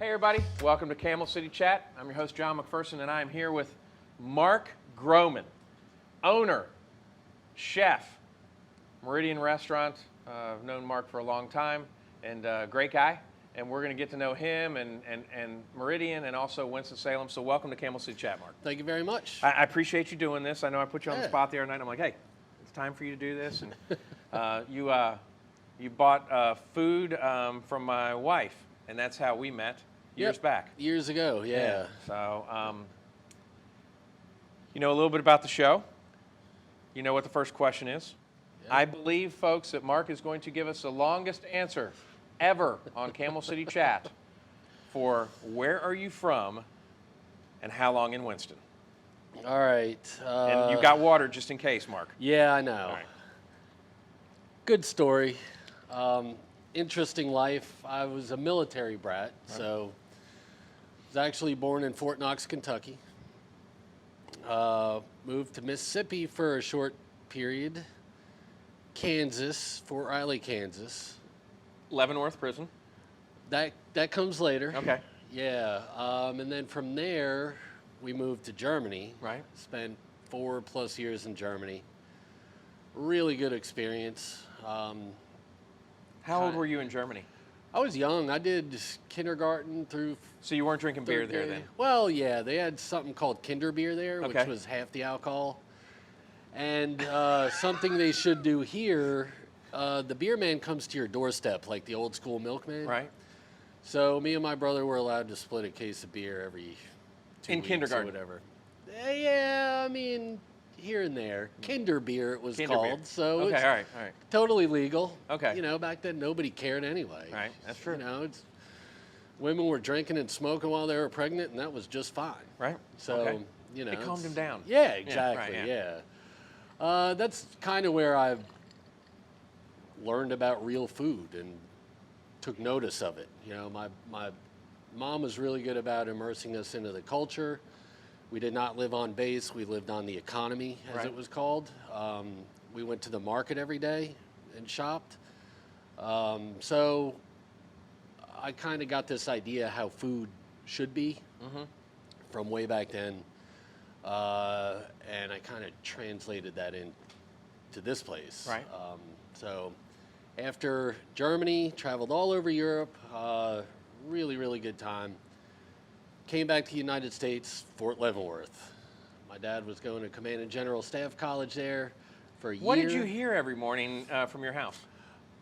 Hey everybody, welcome to Camel City Chat. I'm your host John McPherson and I'm here with Mark Grohman, owner, chef, Meridian Restaurant. I've known Mark for a long time and great guy. And we're going to get to know him and Meridian and also Winston, Salem. So welcome to Camel City Chat, Mark. Thank you very much. I appreciate you doing this. I know I put you on the spot the other night. I'm like, hey, it's time for you to do this. And you bought food from my wife, and that's how we met years back. Years ago, yeah. So, you know a little bit about the show. You know what the first question is. Yeah. I believe, folks, that Mark is going to give us the longest answer ever on Camel City Chat for where are you from and how long in Winston. All right. And you got water just in case, Mark. Yeah, I know. All right. Good story. Interesting life. I was a military brat, so I was actually born in Fort Knox, Kentucky. Moved to Mississippi for a short period. Kansas, Fort Riley, Kansas. Leavenworth Prison. That comes later. Okay. Yeah, and then from there, we moved to Germany. Right. Spent 4+ years in Germany. Really good experience. How old were you in Germany? I was young. I did kindergarten through. So you weren't drinking beer there then? Well, yeah, they had something called Kinder beer there, Okay. which was half the alcohol. And something they should do here, the beer man comes to your doorstep like the old school milkman. Right. So me and my brother were allowed to split a case of beer every 2 In weeks kindergarten? or whatever. Yeah, I mean, here and there. Kinder beer it was Kinder called. beer. So Okay, it's all right. totally legal. Okay. You know, back then nobody cared anyway. Right, that's true. You know, women were drinking and smoking while they were pregnant, and that was just fine. Right. So, okay. you know. It calmed them down. Yeah, exactly, right, yeah. That's kind of where I've learned about real food and took notice of it. You know, my mom was really good about immersing us into the culture. We did not live on base. We lived on the economy, as Right. it was called. We went to the market every day and shopped. So I kind of got this idea how food should be from way back then. And I kind of translated that into this place. Right. So after Germany, traveled all over Europe, really, really good time. Came back to the United States, Fort Leavenworth. My dad was going to Command and General Staff College there for a year. What did you hear every morning from your house?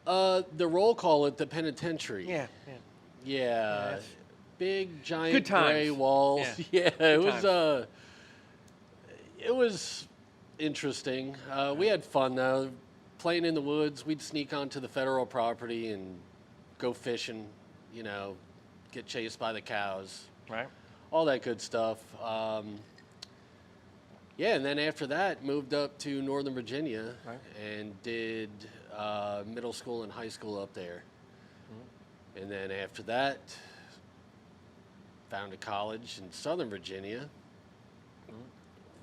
The roll call at the penitentiary. Yeah. Yeah. Big, giant Good times. gray walls. Yeah. Yeah, it was interesting. We had fun though. Playing in the woods, we'd sneak onto the federal property and go fishing, you know, get chased by the cows. Right. All that good stuff. Yeah, and then after that, moved up to Northern Virginia and did middle school and high school up there. And then after that, found a college in Southern Virginia.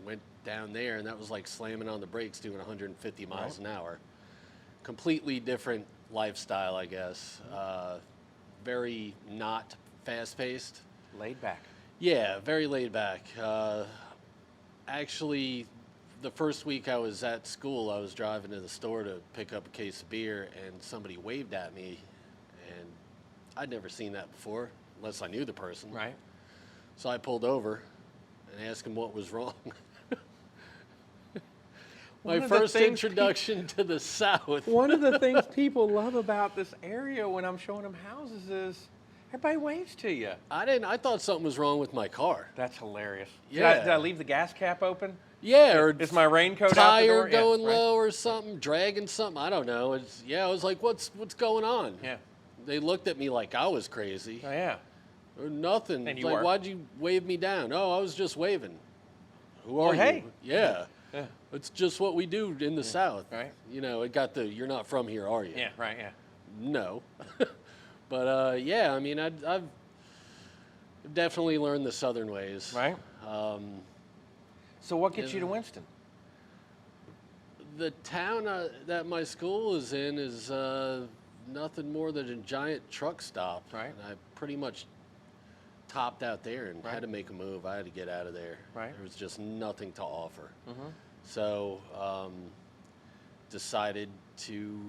Went down there, and that was like slamming on the brakes doing 150 miles an hour. Completely different lifestyle, I guess. Very not fast-paced. Laid back. Yeah, very laid back. Actually, the first week I was at school, I was driving to the store to pick up a case of beer, and somebody waved at me, and I'd never seen that before, unless I knew the person. Right. So I pulled over and asked him what was wrong. My first introduction to the South. One of the things people love about this area when I'm showing them houses is everybody waves to you. I thought something was wrong with my car. That's hilarious. Yeah. Did I leave the gas cap open? Yeah, or Is my raincoat out the door? tire going Yeah, right. low or something, dragging something. I don't know. I was like, what's going on? Yeah. They looked at me like I was crazy. Oh, yeah. Or nothing. And you Like, were. why'd you wave me down? Oh, I was just waving. Who are you? Hey. Yeah. Yeah. It's just what we do in the South. Right. You know, it got you're not from here, are you? Yeah, right, yeah. No. But yeah, I mean, I've definitely learned the Southern ways. Right. So what gets you to Winston? The town that my school is in is nothing more than a giant truck stop. Right. And I pretty much topped out there and Right. had to make a move. I had to get out of there. Right. There was just nothing to offer. Mm-hmm. So decided to,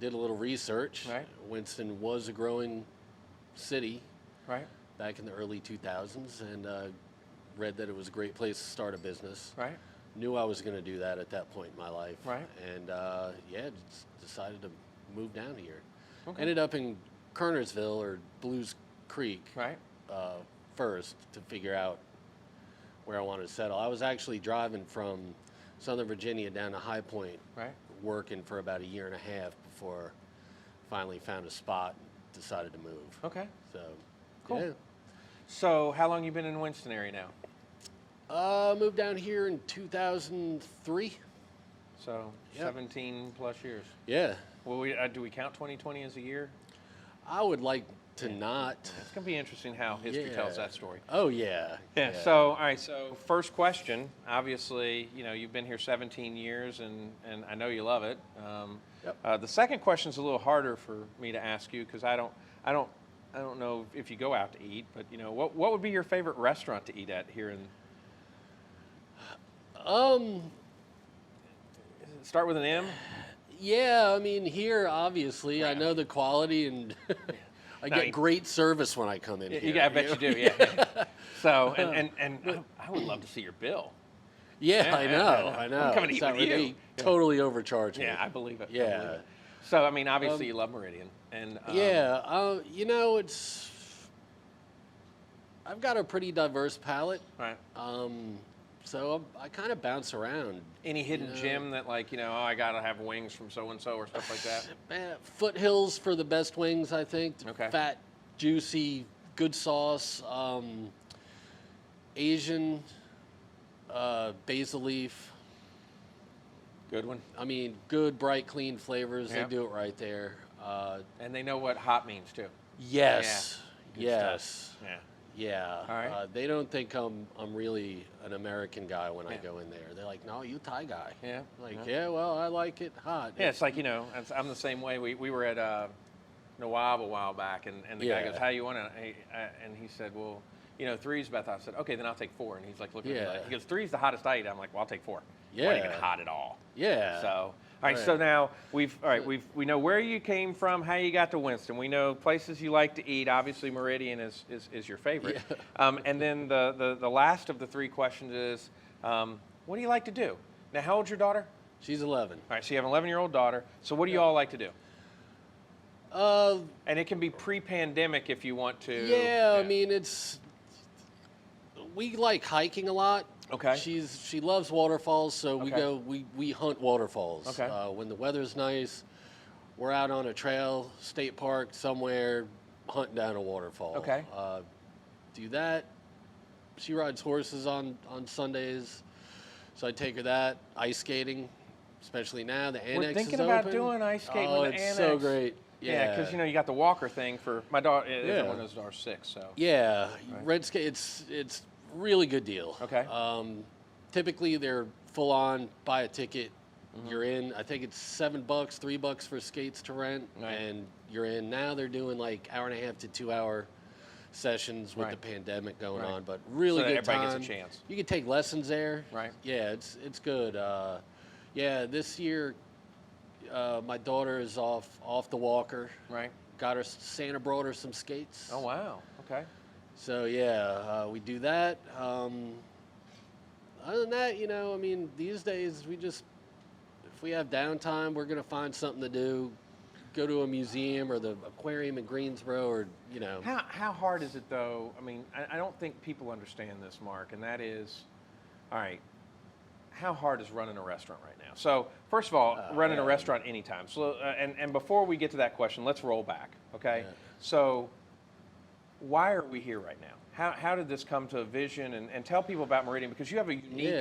did a little research. Right. Winston was a growing city Right. back in the early 2000s, and read that it was a great place to start a business. Right. Knew I was going to do that at that point in my life. Right. And just decided to move down here. Okay. Ended up in Kernersville or Blues Creek Right. first to figure out where I wanted to settle. I was actually driving from Southern Virginia down to High Point, Right. working for about a year and a half before finally found a spot and decided to move. Okay. So, Cool. yeah. So how long you been in Winston area now? Moved down here in 2003. So Yep. 17 plus years. Yeah. Well, do we count 2020 as a year? I would like to not. It's going to be interesting how history Yeah. tells that story. Oh, yeah. Yeah. So, all right. So, first question. Obviously, you've been here 17 years, and I know you love it. Yep. The second question is a little harder for me to ask you because I don't know if you go out to eat, but what would be your favorite restaurant to eat at here in? Start with an M. Yeah, I mean, here, obviously, I Right. know the quality, and I No, get you- great service when I come in here. I bet you do. Yeah. So, and I would love to see your bill. Yeah, Yeah, I yeah, know, yeah. I I'm know. coming to eat It's not with you. really- Yeah. Totally overcharged me. Yeah, I believe it. I Yeah. believe it. So, I mean, obviously, you love Meridian, and I've got a pretty diverse palate, right. so I kind of bounce around. Any hidden gem that, like, I gotta have wings from so and so or stuff like that? Foothills for the best wings, I think. Okay. Fat, juicy, good sauce. Asian, basil leaf. Good one. I mean, good, bright, clean flavors. Yeah. They do it right there. And they know what hot means too. Yes. Good Yes. stuff. Yeah. Yeah. All right. They don't think I'm really an American guy when I Yeah. go in there. They're like, no, you Thai guy. Yeah. Like, yeah. yeah, well, I like it hot. Yeah, it's like, I'm the same way. We were at Nawab a while back, and the guy Yeah. goes, how you want it? And he said, well, 3's about that. I said, okay, then I'll take 4. And he's like, looking at me Yeah. like, he goes, 3's the hottest I eat. I'm like, well, I'll take 4. Yeah. Not even hot at all. Yeah. So, all right, Right. so now we know where you came from, how you got to Winston. We know places you like to eat. Obviously, Meridian is your favorite. Yeah. And then the last of the 3 questions is, what do you like to do? Now, how old's your daughter? She's 11. All right, so you have an 11-year-old daughter. So what do you all like to do? And it can be pre-pandemic if you want to. Yeah, I mean, we like hiking a lot. Okay. She loves waterfalls, so Okay. we hunt waterfalls. Okay. When the weather's nice, we're out on a trail, state park, somewhere, hunting down a waterfall. Okay. Do that. She rides horses on Sundays, so I take her that. Ice skating, especially now, the annex We're thinking is about open. doing ice skating Oh, with the it's so annex. great. Yeah, because you got the walker thing for my daughter. Yeah. Everyone knows our 6, so. Yeah, Right. red skate. It's really good deal. Okay. Typically they're full on. Buy a ticket, Mm-hmm. you're in. I think it's $7, $3 for skates to rent, Right. and you're in. Now they're doing like 1.5 to 2 hour sessions with Right. the pandemic going Right. on, but really So that good everybody time. gets a chance. You can take lessons there. Right. Yeah, it's good. Yeah, this year my daughter is off the walker. Right. Got her. Santa brought her some skates. Oh, wow. Okay. So yeah, we do that. Other than that, I mean, these days if we have downtime, we're gonna find something to do. Go to a museum or the aquarium in Greensboro, or How hard is it though? I mean, I don't think people understand this, Mark, and that is, all right, how hard is running a restaurant right now? So first of all, running a restaurant anytime. So and before we get to that question, let's roll back, okay? Yeah. So why are we here right now? How did this come to a vision? And tell people about Meridian, because you have a unique,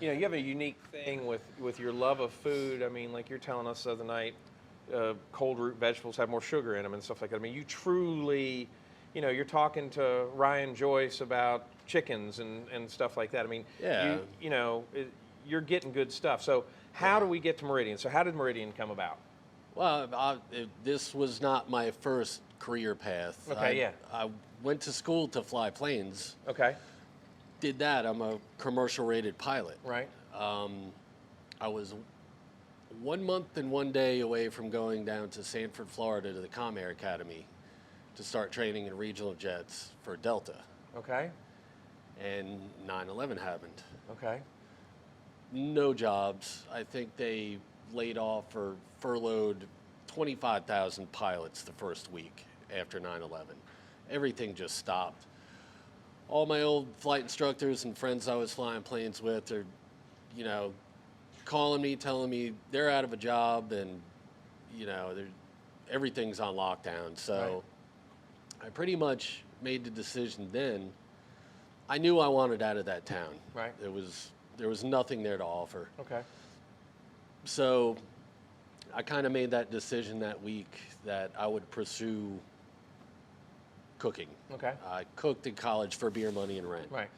you have a unique thing with your love of food. I mean, like you're telling us the other night, cold root vegetables have more sugar in them and stuff like that. I mean, you truly, you're talking to Ryan Joyce about chickens and stuff like that. I mean, Yeah. you're getting good stuff. So how do we get to Meridian? So how did Meridian come about? Well, this was not my first career path. Okay, yeah. I went to school to fly planes. Okay. Did that. I'm a commercial rated pilot. Right. I was 1 month and 1 day away from going down to Sanford, Florida to the Comair Academy to start training in regional jets for Delta. Okay. And 9/11 happened. Okay. No jobs. I think they laid off or furloughed 25,000 pilots the first week after 9/11. Everything just stopped. All my old flight instructors and friends I was flying planes with are, calling me, telling me they're out of a job and, everything's on lockdown. So I pretty much made the decision then. I knew I wanted out of that town. Right. There was nothing there to offer. Okay. So I kind of made that decision that week that I would pursue cooking. Okay. I cooked in college for beer money and rent. Right.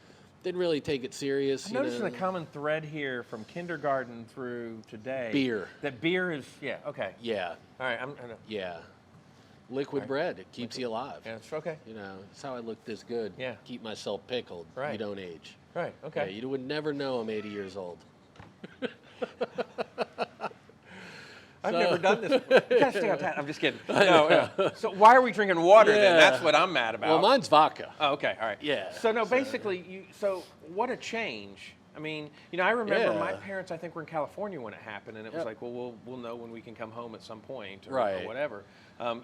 Didn't really take it serious. I'm noticing a common thread here from kindergarten through today. Beer. That beer is, yeah, okay. Yeah. All right, Yeah. Liquid Right. bread. It keeps you alive. Yeah, it's okay. It's how I look this good. Yeah. Keep myself pickled. Right. You don't age. Right, okay. Yeah, you would never know I'm 80 years old. I've never done this. You gotta stay on task. I'm just kidding. No, yeah. So why are we drinking water then? Yeah. That's what I'm mad about. Well, mine's vodka. Oh, okay, all right. Yeah. So no, basically, so what a change. I mean, I remember Yeah. my parents, I think, were in California when it happened, and it was Yep. like, well, we'll know when we can come home at some point, or, Right. or whatever.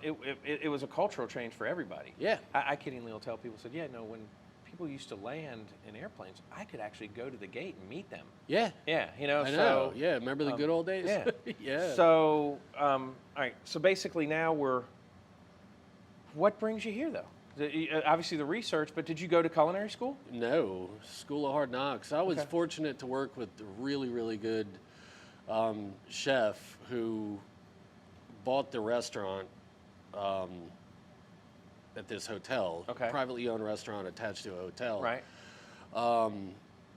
It was a cultural change for everybody. Yeah. I kiddingly will tell people, said, yeah, no, when people used to land in airplanes, I could actually go to the gate and meet them. Yeah. Yeah, I know. so Yeah. Remember the good old days? yeah. Yeah. So, all right. So basically, now what brings you here, though? Obviously the research, but did you go to culinary school? No, School of Hard Knocks. I was Okay. fortunate to work with a really, really good chef who bought the restaurant at this hotel, Okay. privately owned restaurant attached to a hotel. Right.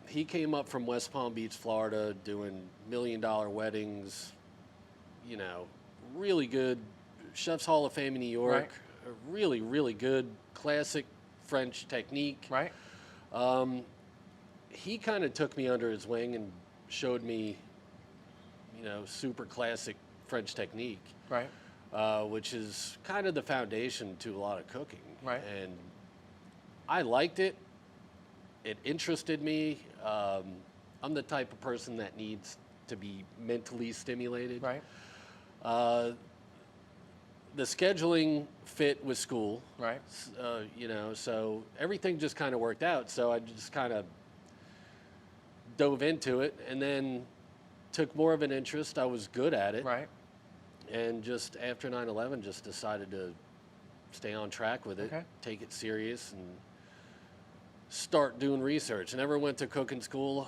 He came up from West Palm Beach, Florida, doing $1 million weddings, really good. Chef's Hall of Fame in New York, Right. a really, really good classic French technique. Right. He kind of took me under his wing and showed me, super classic French technique, Right. which is kind of the foundation to a lot of cooking. Right. And I liked it. It interested me. I'm the type of person that needs to be mentally stimulated. Right. The scheduling fit with school. Right. So everything just kind of worked out. So I just kind of dove into it and then took more of an interest. I was good at it. Right. And just after 9/11, just decided to stay on track with it, Okay. take it serious, and start doing research. I never went to cooking school.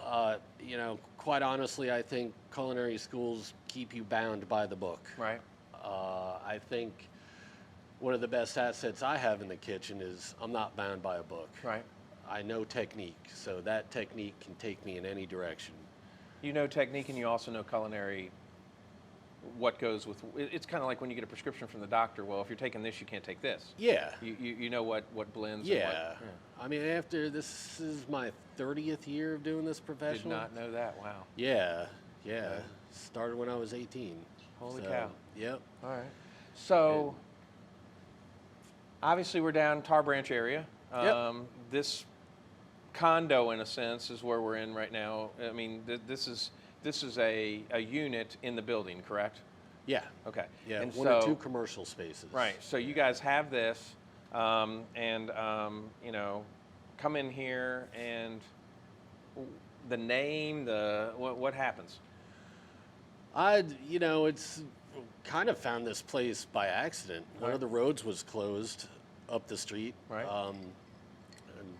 Quite honestly, I think culinary schools keep you bound by the book. Right. I think one of the best assets I have in the kitchen is I'm not bound by a book. Right. I know technique, so that technique can take me in any direction. You know technique, and you also know culinary. What goes with it's kind of like when you get a prescription from the doctor. Well, if you're taking this, you can't take this. Yeah. You know what blends. Yeah. And I mean, this is my 30th year of doing this Did professionally. not know that. Wow. Yeah. Started when I was 18. Holy So, cow. Yep. All right. So, obviously, we're down Tar Branch area. Yep. This condo, in a sense, is where we're in right now. I mean, this is a unit in the building, correct? Yeah. Okay. Yeah. And one so, or two commercial spaces. Right. So you guys have this, and come in here, and the name, what happens? It's kind of found this place by accident. One Right. of the roads was closed up the street. Right. And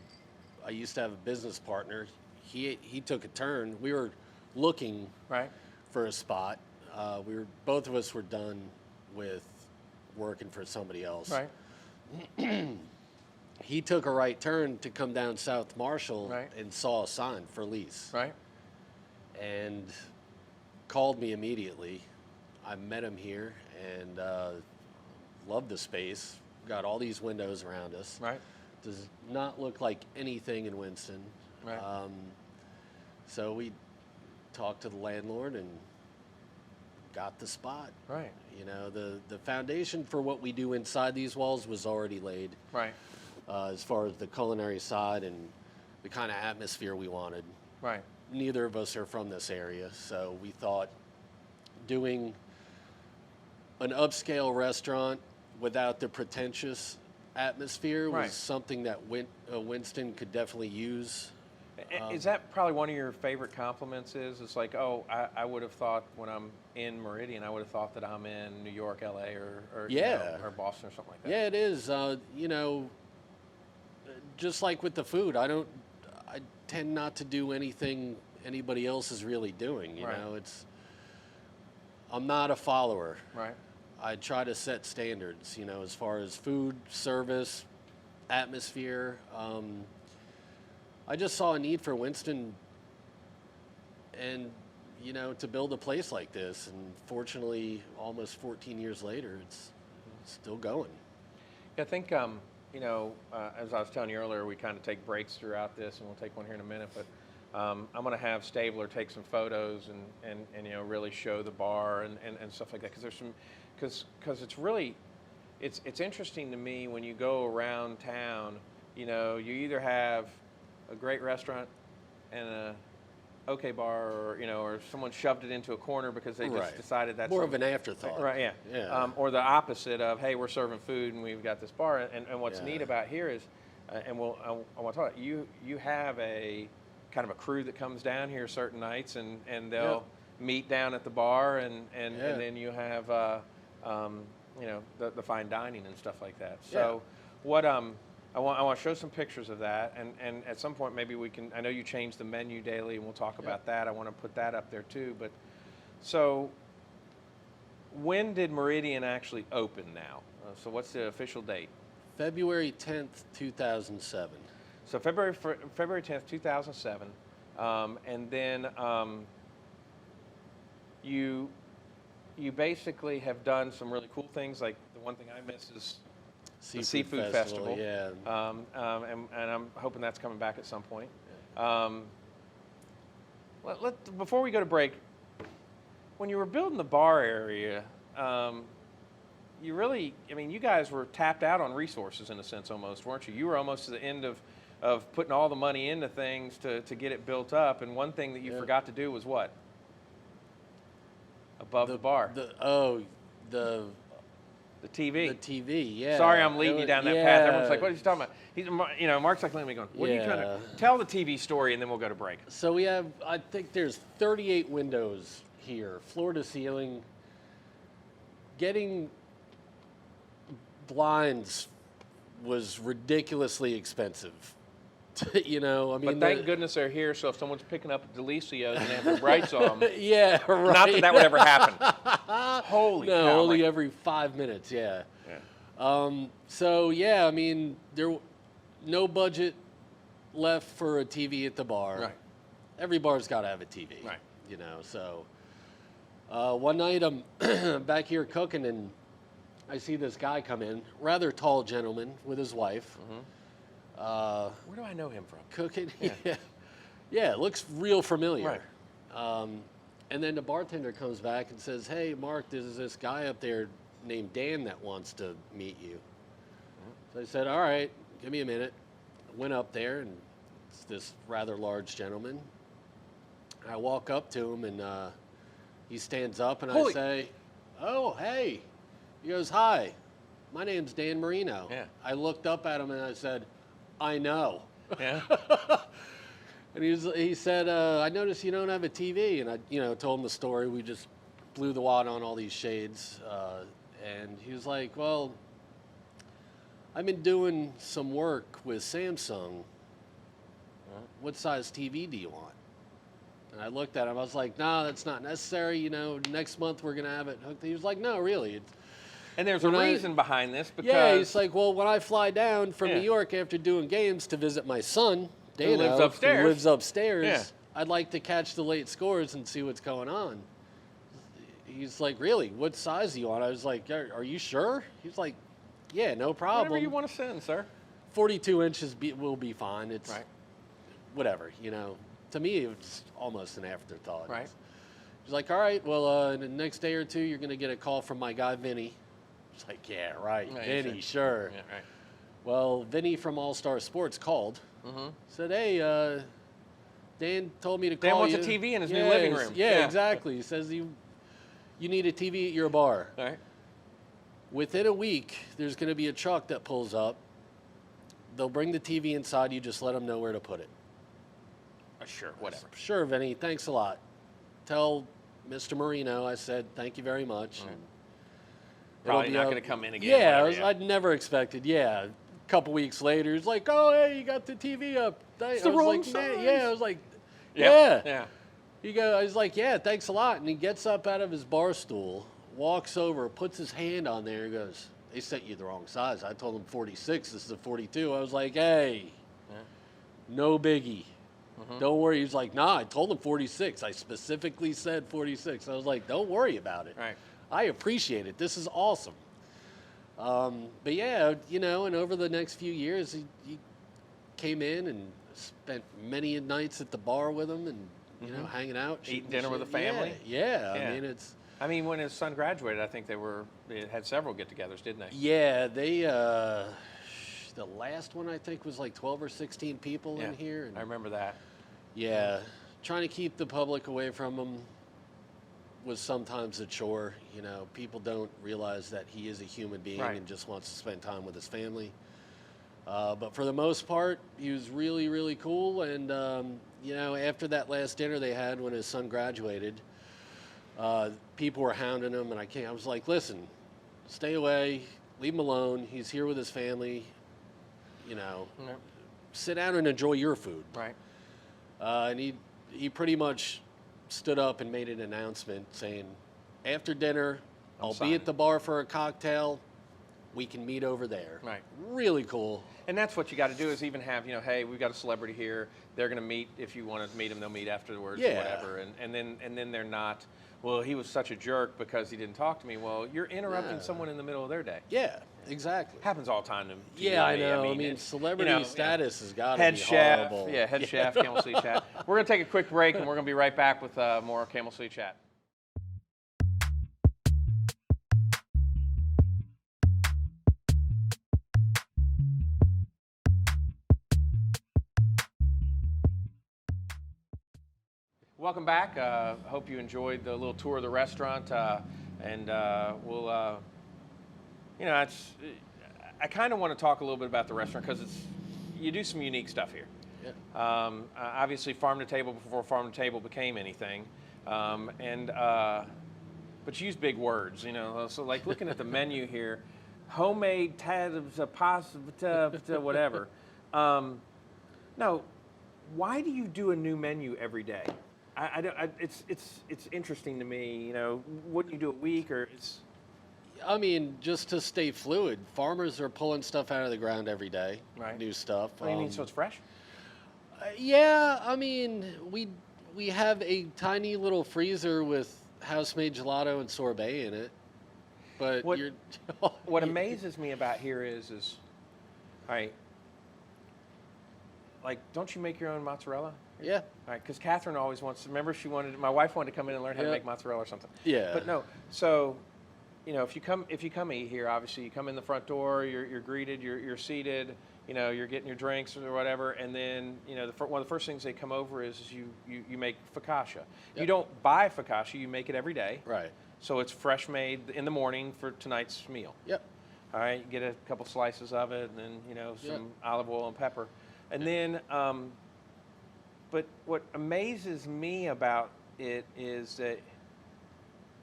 I used to have a business partner. He took a turn. We were looking Right. for a spot. Both of us were done with working for somebody else. Right. He took a right turn to come down South Marshall Right. and saw a sign for lease. Right. And called me immediately. I met him here and loved the space. Got all these windows around us. Right. Does not look like anything in Winston. Right. So we talked to the landlord and got the spot. Right. You know, the foundation for what we do inside these walls was already laid. Right. As far as the culinary side and the kind of atmosphere we wanted. Right. Neither of us are from this area, so we thought doing an upscale restaurant without the pretentious atmosphere Right. was something that Winston could definitely use. Is that probably one of your favorite compliments? It's like, oh, I would have thought when I'm in Meridian, I would have thought that I'm in New York, LA, or you know, or Boston or something like that. Yeah, it is. You know, just like with the food, I tend not to do anything anybody else is really doing. You Right. know, I'm not a follower. Right. I try to set standards, you know, as far as food, service, atmosphere. I just saw a need for Winston and, you know, to build a place like this. And fortunately, almost 14 years later, it's still going. Yeah, I think, you know, as I was telling you earlier, we kind of take breaks throughout this, and we'll take one here in a minute. But I'm going to have Stabler take some photos and you know, really show the bar and stuff like that. Because there's some, because it's really, it's interesting to me when you go around town. You know, you either have a great restaurant and a okay bar, or you know, or someone shoved it into a corner because they just Right. decided that's More of an afterthought. Right, yeah. Yeah. Or the opposite of, hey, we're serving food and we've got this bar. And what's Yeah. neat about here is, and I want to talk, you have a kind of a crew that comes down here certain nights and they'll meet down at the bar and then you have, you know, the fine dining and stuff like that. So what, I want to show some pictures of that, and at some point maybe we can, I know you change the menu daily and we'll talk about that. I want to put that up there too. But so when did Meridian actually open now? So what's the official date? February 10th, 2007. So February 10th, 2007. And then you basically have done some really cool things. Like the one thing I miss is the Seafood Festival. Yeah. And I'm hoping that's coming back at some point. Before we go to break, when you were building the bar area, you really, I mean, you guys were tapped out on resources in a sense almost, weren't you? You were almost to the end of putting all the money into things to get it built up. And one thing that you forgot to do was what? Above the bar. The TV. The TV, yeah. Sorry, I'm leading you down that path. Everyone's like, "What are you talking about?" You know, Mark's like looking at me going, "What are you trying to tell the TV story?" And then we'll go to break. So we have, I think there's 38 windows here, floor to ceiling. Getting blinds was ridiculously expensive. You know, I mean. But thank goodness they're here. So if someone's picking up a Delicios and they have the brights on, yeah, right. Not that would ever happen. Holy cow! No, only every 5 minutes. Yeah. So yeah, I mean, no budget left for a TV at the bar. Right. Every bar's got to have a TV. Right. You know, so one night I'm back here cooking and I see this guy come in, rather tall gentleman with his wife. Mm-hmm. Where do I know him from? Cooking. Yeah, it looks real familiar. Right. And then the bartender comes back and says, "Hey, Mark, there's this guy up there named Dan that wants to meet you." So I said, "All right, give me a minute." I went up there, and it's this rather large gentleman. I walk up to him, and he stands up, and I say, "Oh, hey." He goes, "Hi, my name's Dan Marino." Yeah. I looked up at him, and I said, "I know." Yeah. And he said, "I noticed you don't have a TV." And I, told him the story. We just blew the wad on all these shades. And he was like, "Well, I've been doing some work with Samsung. What size TV do you want?" And I looked at him. I was like, "No, that's not necessary. Next month we're going to have it hooked." He was like, "No, really. And there's a reason behind this because... Yeah, he's like, "Well, when I fly down from New York after doing games to visit my son, Dano, who lives upstairs, I'd like to catch the late scores and see what's going on." he's like, really? What size do you want? I was like, are you sure? He's like, yeah, no problem. Whatever you want to send, sir. 42 inches will be fine. It's Right. whatever, To me, it's almost an afterthought. Right. He's like, all right, well, in the next day or two, you're going to get a call from my guy, Vinny. It's like, yeah, right, Yeah, Vinny, sure. Yeah, right. Well, Vinny from All Star Sports called. Said, hey, Dan told me to call you. Dan wants a TV in his new living room. Yeah, exactly. He says you need a TV at your bar. All right. Within a week, there's going to be a truck that pulls up. They'll bring the TV inside. You just let them know where to put it. Sure, whatever. Sure, Vinny. Thanks a lot. Tell Mr. Marino I said thank you very much. Right. And Probably it'll not be going to come in again. Yeah, whatever, I'd never expected. Yeah, a couple weeks later, he's like, "Oh, hey, you got the TV up." It's I the was wrong like, size. "Man," yeah, I was like, Yep. "Yeah." Yeah. I was like, "Yeah, thanks a lot." And he gets up out of his bar stool, walks over, puts his hand on there, and goes, "They sent you the wrong size. I told them 46. This is a 42." I was like, "Hey, no biggie. Don't worry." He was like, "Nah, I told him 46. I specifically said 46." I was like, "Don't worry about it. Right. I appreciate it. This is awesome." But yeah, and over the next few years, he came in and spent many nights at the bar with him and, hanging out. Eating dinner with the family? Yeah. Yeah. I I mean, mean, when his son graduated, I think they had several get-togethers, didn't they? yeah, they, the last one I think was like 12 or 16 people in here. And I remember that. yeah, trying to keep the public away from him was sometimes a chore. People don't realize that he is a human being Right. and just wants to spend time with his family. But for the most part, he was really, really cool. And, after that last dinner they had when his son graduated, people were hounding him, and I was like, listen, stay away, leave him alone. He's here with his family. Sit down and enjoy your food. Right. And he pretty much stood up and made an announcement saying, after dinner, I'll be at the bar for a cocktail. We can meet over there. Right. Really cool. And that's what you got to do is even have, hey, we've got a celebrity here. They're going to meet. If you want to meet them, they'll meet afterwards or whatever. And then they're not, well, he was such a jerk because he didn't talk to me. Well, you're interrupting someone in the middle of their day. Yeah, exactly. Happens all the time to Yeah, you I and me. know. I mean, it's, celebrity status has got to head be chef. horrible. Yeah, head chef, Camel City Chat. We're going to take a quick break, and we're going to be right back with more Camel City Chat. Welcome back. Hope you enjoyed the little tour of the restaurant, and we'll, I kind of want to talk a little bit about the restaurant because you do some unique stuff here. Yeah. Obviously, farm to table before farm to table became anything, but you use big words, So like looking at the menu here, homemade pasta, whatever. No, why do you do a new menu every day? I don't. It's interesting to me. Wouldn't you do a week or it's? I mean, just to stay fluid. Farmers are pulling stuff out of the ground every day. Right. New stuff. What do you mean? So it's fresh? Yeah, I mean, we have a tiny little freezer with house-made gelato and sorbet in it. But what amazes me about here is all right. Like, don't you make your own mozzarella? Yeah. All right, because Catherine always wants to. Remember, my wife wanted to come in and learn how to make mozzarella or something. Yeah. But no, so, if you come eat here, obviously you come in the front door, you're greeted, you're seated, you're getting your drinks or whatever, and then one of the first things they come over is you make focaccia. Yep. You don't buy focaccia, you make it every day. Right. So it's fresh made in the morning for tonight's meal. Yep. All right, you get a couple slices of it, and then some olive oil and pepper, and then. But what amazes me about it is that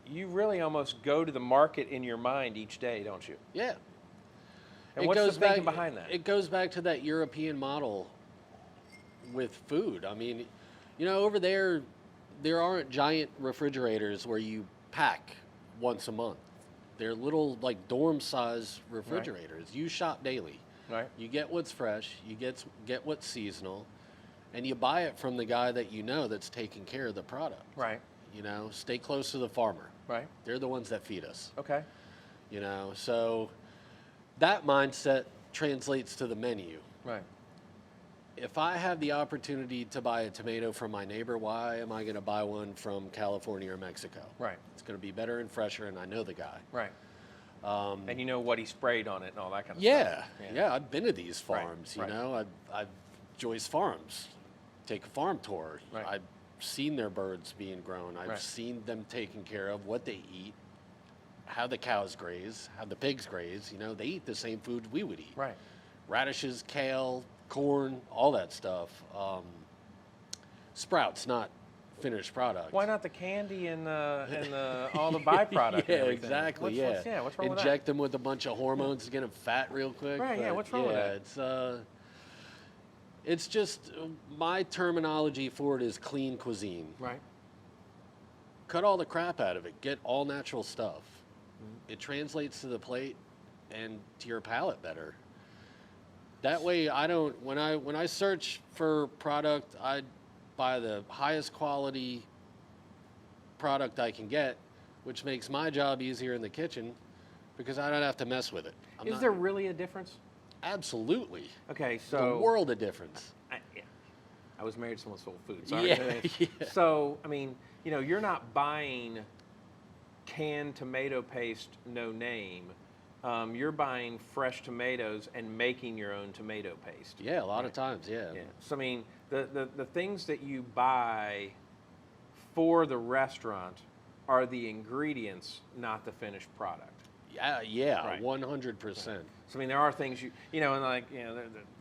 you really almost go to the market in your mind each day, don't you? Yeah. And what's the thinking behind that? It goes back to that European model with food. I mean, over there aren't giant refrigerators where you pack once a month. They're little, like, dorm-size refrigerators. Right. You shop daily. Right. You get what's fresh. You get what's seasonal. And you buy it from the guy that that's taking care of the product. Right. You know, stay close to the farmer. Right. They're the ones that feed us. Okay. You know, so that mindset translates to the menu. Right. If I have the opportunity to buy a tomato from my neighbor, why am I going to buy one from California or Mexico? Right. It's going to be better and fresher, and I know the guy. Right. And you know what he sprayed on it and all that kind of Yeah, stuff. yeah. I've been to these farms. Right. You know, I've Joyce Farms. Take a farm tour. Right. I've seen their birds being grown. I've Right. seen them taken care of, what they eat, how the cows graze, how the pigs graze. You know, they eat the same food we would eat. Right. Radishes, kale, corn, all that stuff. Sprouts, not finished product. Why not the candy and the all the byproduct? Yeah, and everything? exactly. What's wrong with Inject them with a bunch of hormones to get them fat real quick. Right, yeah, but what's wrong with that? It's just my terminology for it is clean cuisine. that? Right. Cut all the crap out of it. Get all natural stuff. It translates to the plate and to your palate better. That way, I don't. When I search for product, I buy the highest quality product I can get, which makes my job easier in the kitchen because I don't have to mess with it. Is there really a difference? Absolutely. Okay, The so world of difference. I was married to someone who sold food. So I Yeah, understand. yeah. So I mean, you know, you're not buying canned tomato paste, no name. You're buying fresh tomatoes and making your own tomato paste. Yeah, a lot of times, yeah. Yeah. So I mean, the things that you buy for the restaurant are the ingredients, not the finished product. Yeah, Right. 100%. So I mean, there are things you know, and like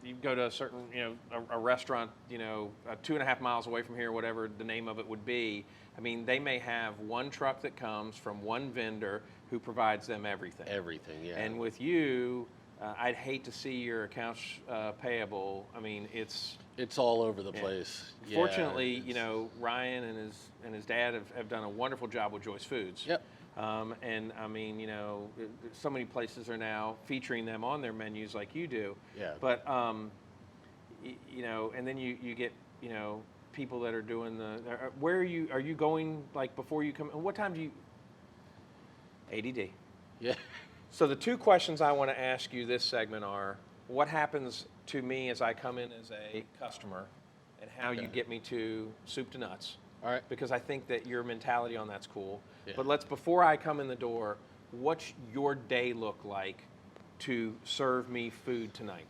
you go to a certain a restaurant 2.5 miles away from here, whatever the name of it would be. I mean, they may have one truck that comes from one vendor who provides them everything. Everything, yeah. And with you, I'd hate to see your accounts payable. I mean, it's all over the place. Yeah, fortunately, it's- Ryan and his dad have done a wonderful job with Joyce Foods. Yep. And I mean, so many places are now featuring them on their menus like you do. Yeah. But and then you get people that are doing where are you going like before you come? What time do you? ADD. Yeah. So the two questions I want to ask you this segment are: what happens to me as I come in as a customer, and how you get me to soup to nuts? All right. Because I think that your mentality on that's cool. Yeah. But before I come in the door, what's your day look like to serve me food tonight?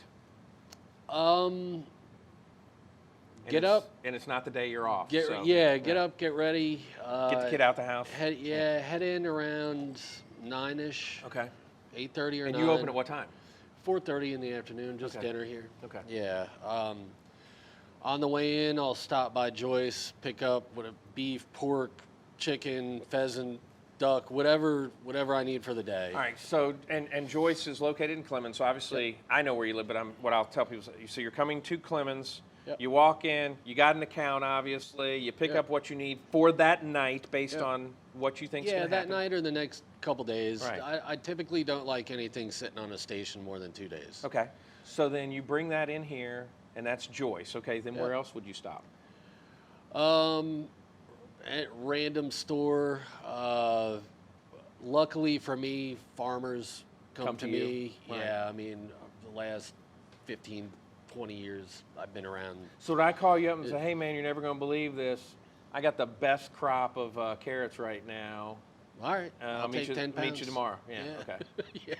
Get up. And it's not the day you're off. Get up, get ready. Get the kid out the house. Head in around 9ish. Okay. 8:30 or And 9. you open at what time? 4:30 in the afternoon, just Okay. dinner here. Okay. Yeah. On the way in, I'll stop by Joyce, pick up what a beef, pork, chicken, pheasant, duck, whatever I need for the day. All right. So and Joyce is located in Clemens. So obviously I know where you live, but what I'll tell people is, so you're coming to Clemens. Yep. You walk in. You got an account, obviously. You pick Yep. up what you need for that night based Yep. on what you think's Yeah, going to that happen. night or the next couple days. Right. I typically don't like anything sitting on a station more than 2 days. Okay. So then you bring that in here, and that's Joyce. Okay. Then where Yep. else would you stop? At random store. Luckily for me, farmers come to to you. me. Right. Yeah, I mean, the last 15, 20 years I've been around. So did I call you up and say, hey, man, you're never going to believe this. I got the best crop of carrots right now. All right, I'll I'll meet take you, 10 pounds. Meet you tomorrow. Yeah. Okay. Yeah.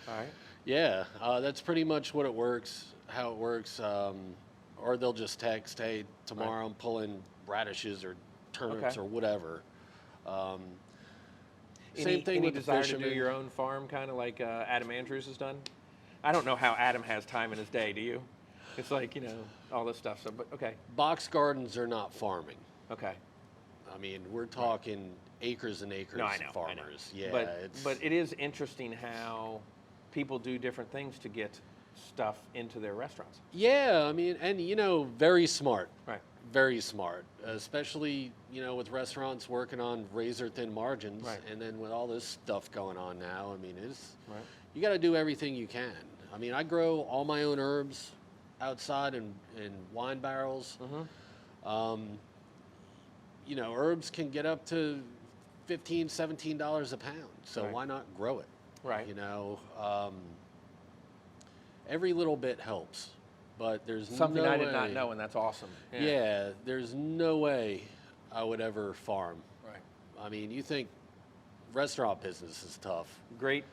All right. Yeah, that's pretty much what it works, how it works. Or they'll just text, hey, tomorrow I'm pulling radishes or turnips Okay. or whatever. Any Same thing with the desire to do fishermen. your own farm, kind of like Adam Andrews has done? I don't know how Adam has time in his day. Do you? It's like all this stuff. So, but okay, Box gardens are not farming. okay. I mean, we're talking acres and acres No, of I know. farmers. Yeah, but it is interesting how people do different things to get stuff into their restaurants. yeah, I mean, and very smart. Right. Very smart, especially with restaurants working on razor thin margins, Right. and then with all this stuff going on now. I mean, Right. you got to do everything you can. I mean, I grow all my own herbs outside in wine barrels. Mm-hmm. you know, herbs can get up to $15, $17 a pound. So Right. why not grow it? Right. You know, every little bit helps, but there's Something no I did not way- know, and that's awesome. Yeah, there's no way I would ever farm. Right. I mean, you think restaurant business is tough. Great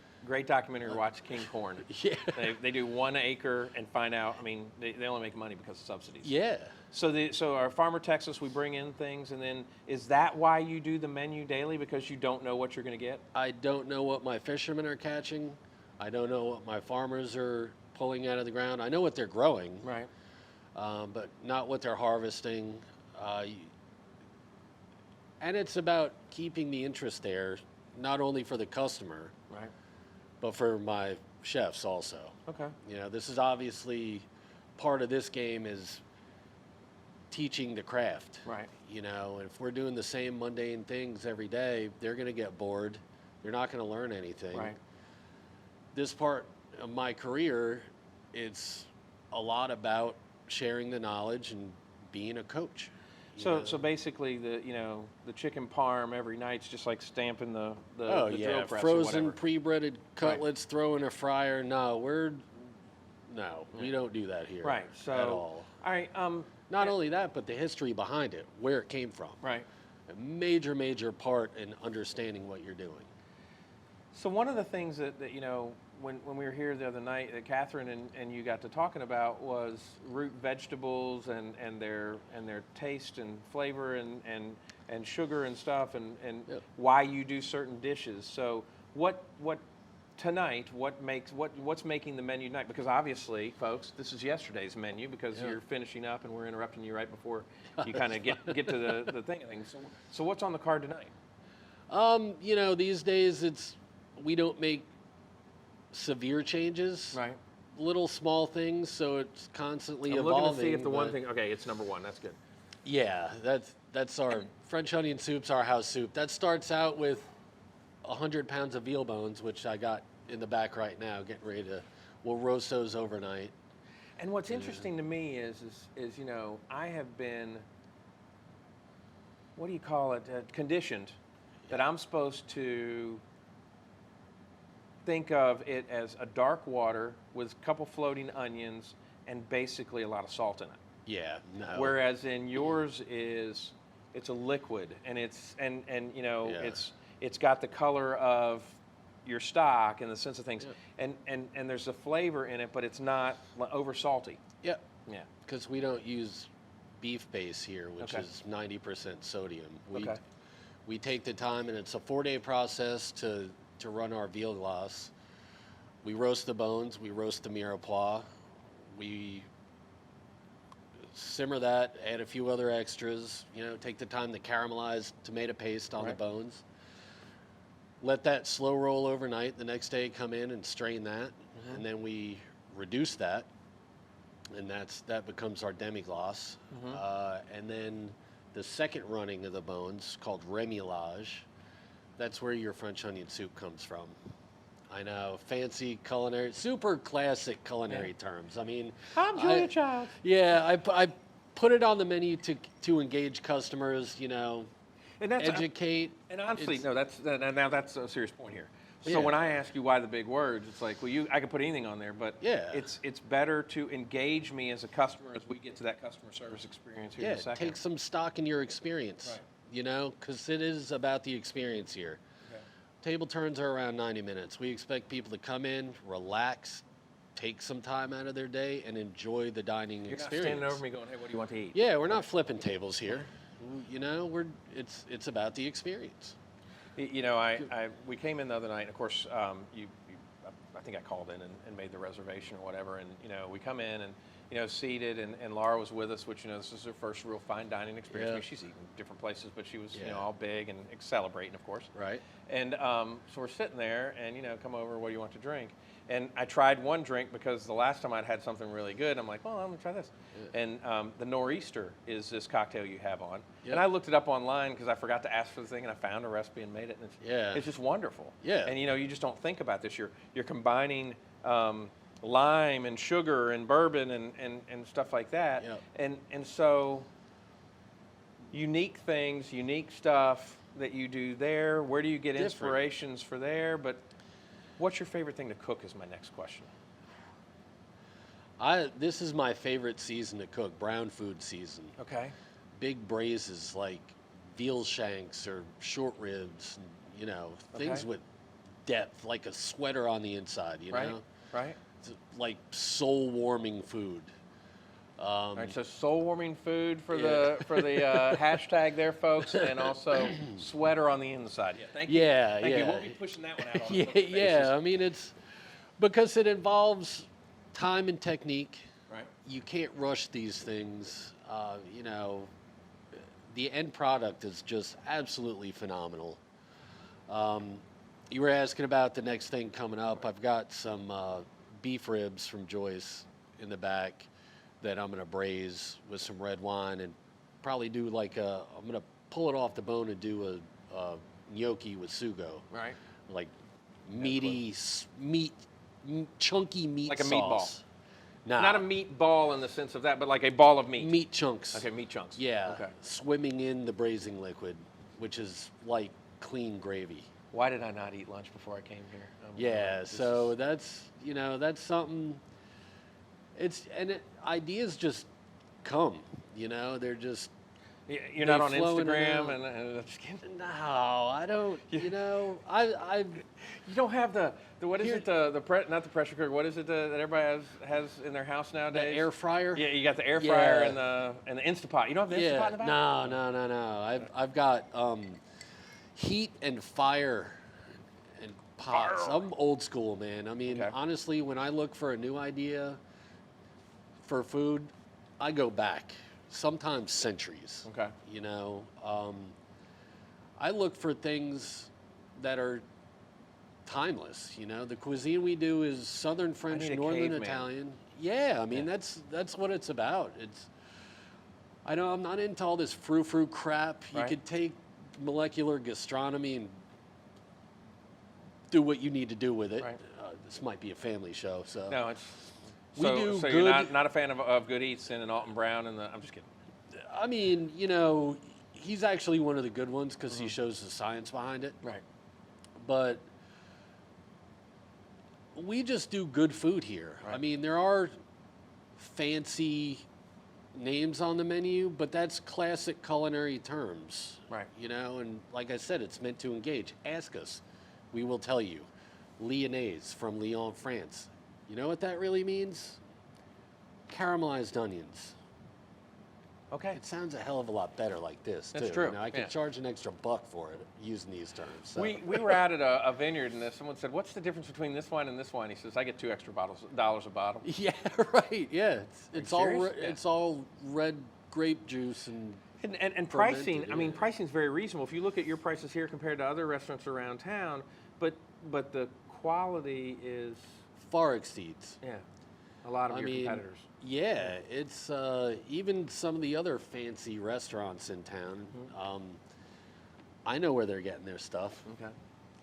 documentary to watch, King Corn. Yeah. They do 1 acre and find out, I mean, they only make money because of subsidies. Yeah. So our Farmer Texas, we bring in things, and then is that why you do the menu daily? Because you don't know what you're going to get? I don't know what my fishermen are catching. I don't know what my farmers are pulling out of the ground. I know what they're growing, Right. but not what they're harvesting. And it's about keeping the interest there, not only for the customer, Right. but for my chefs also. Okay. You know, this is obviously part of this game is teaching the craft. Right. You know, if we're doing the same mundane things every day, they're going to get bored. They're not going to learn anything. Right. This part of my career, it's a lot about sharing the knowledge and being a coach. you know. So basically, the chicken parm every night's just like stamping the Oh the yeah, drill press or frozen whatever. pre-breaded cutlets, throw in a fryer. No, we don't do that here. Right. So at all. All right. Not only that, but the history behind it, where it came from. Right. A major part in understanding what you're doing. So one of the things that when we were here the other night that Catherine and you got to talking about was root vegetables and their taste and flavor and sugar and stuff and Yep. why you do certain dishes. So what's making the menu tonight? Because obviously, folks, this is yesterday's menu because Yeah. you're finishing up and we're interrupting you right before you kind of get to the thing of things. So what's on the card tonight? These days we don't make severe changes. Right. Little small things, so it's constantly I'm evolving. looking to see if the one but- thing. Okay, it's number one. That's good. Yeah, that's our French onion soup's our house soup. That starts out with 100 pounds of veal bones, which I got in the back right now, getting ready to. We'll roast those overnight. And what's interesting to me is I have been, what do you call it, conditioned that I'm supposed to think of it as a dark water with a couple floating onions and basically a lot of salt in it. Yeah, no. Whereas in yours it's a liquid and it's got the color of your stock and the sense of things, and there's a flavor in it, but it's not over salty. Yeah, Yeah. because we don't use beef base here, which Okay. is 90% sodium. Okay. We take the time, and it's a 4-day process to run our veal glass. We roast the bones, we roast the mirepoix, we simmer that, add a few other extras, take the time to caramelize tomato paste on the Right. bones. Let that slow roll overnight. The next day come in and strain that, and then we reduce that, and that becomes our demi-glace. And then the second running of the bones, called remoulage, that's where your French onion soup comes from. I know, fancy culinary, super classic culinary terms. I mean, I'm Julia Child. Yeah, I put it on the menu to engage customers, And that's educate. And honestly, It's- now that's a serious point here. So Yeah. when I ask you why the big words, it's like, well, I can put anything on there, but Yeah. it's better to engage me as a customer as we get to that customer service experience here in a second. Take some stock in your experience, because it is about the experience here. Okay. Table turns are around 90 minutes. We expect people to come in, relax, take some time out of their day, and enjoy the dining You're not experience. standing over me going, hey, what do you want to eat? Yeah, we're not flipping tables here. It's about the experience. We came in the other night, and of course, I think I called in and made the reservation or whatever, and we come in and seated, and Laura was with us, which this is her first real fine dining experience. Yeah. I mean, she's eaten different places, but she was Yeah. all big and celebrating, of course. Right. And so we're sitting there, and come over. What do you want to drink? And I tried one drink because the last time I'd had something really good. I'm like, well, I'm gonna try this. Yeah. And the Nor'easter is this cocktail you have on. Yeah. And I looked it up online because I forgot to ask for the thing, and I found a recipe and made it. And it's just wonderful. Yeah. And you just don't think about this. You're combining lime and sugar and bourbon and stuff like that. Yeah. And so unique things, unique stuff that you do there. Where do you get Different. inspirations for there? But what's your favorite thing to cook is my next question. This is my favorite season to cook, brown food season. Okay. Big braises like veal shanks or short ribs, and, you know, things Okay. with depth, like a sweater on the inside, you Right. know? Right. It's like soul-warming food. All right, so soul warming food for Yeah. the hashtag there, folks, and also sweater on the inside. Yeah, thank you. Yeah, Thank you. yeah. We'll be pushing that one out on Yeah, the faces. yeah. I mean, it's because it involves time and technique. Right. You can't rush these things. You know, the end product is just absolutely phenomenal. You were asking about the next thing coming up. I've got some beef ribs from Joyce in the back that I'm gonna braise with some red wine and probably do like I'm gonna pull it off the bone and do a gnocchi with sugo, Right. like meaty chunky meat Like a sauce. Nah, Not a meatball in the sense of that, but like a ball of meat. meat chunks. Okay, meat chunks. Yeah, Okay. swimming in the braising liquid, which is like clean gravy. Why did I not eat lunch before I came here? Yeah, This so is- that's something. Ideas just come, they're just. You're not they on flow in and Instagram, out. and I'm just kidding. No, I don't. I You don't have the what is Here- it not the pressure cooker, what is it that everybody has in their house the nowadays? air fryer. Yeah, you got the air fryer Yeah. and the Instapot. You don't have the Yeah, Instapot in the back? no. I've got heat and fire and pots. Fire. I'm old school, man. I mean, Okay. honestly, when I look for a new idea for food, I go back, sometimes centuries. Okay. I look for things that are timeless. The cuisine we do is Southern French, need a Northern caveman. Italian. Yeah, I mean Yeah. that's what it's about. I know I'm not into all this frou-frou crap. You Right. could take molecular gastronomy and do what you need to do with it. Right. This might be a family show, so No, it's We so, do so you're good- not a fan of Good Eats and Alton Brown and I'm just kidding. I mean, he's actually one of the good ones because he shows the science behind it. Right. But we just do good food here. I Right. mean, there are fancy names on the menu, but that's classic culinary terms. Right. And like I said, it's meant to engage. Ask us. We will tell you. Lyonnaise from Lyon, France. You know what that really means? Caramelized onions. Okay. It sounds a hell of a lot better like this, That's too. true, I could yeah. charge an extra $1 for it using these terms. So. We were out at a vineyard and someone said, "What's the difference between this wine and this wine?" He says, "I get $2 extra dollars a bottle." Yeah, right. Yeah, it's all serious? Yeah. it's all red grape juice and And pricing, Fermented, I mean, yeah. pricing's very reasonable. If you look at your prices here compared to other restaurants around town, but the quality is, far exceeds. yeah, a lot of I your mean, competitors. yeah, it's even some of the other fancy restaurants in town. I know where they're getting their stuff. Okay.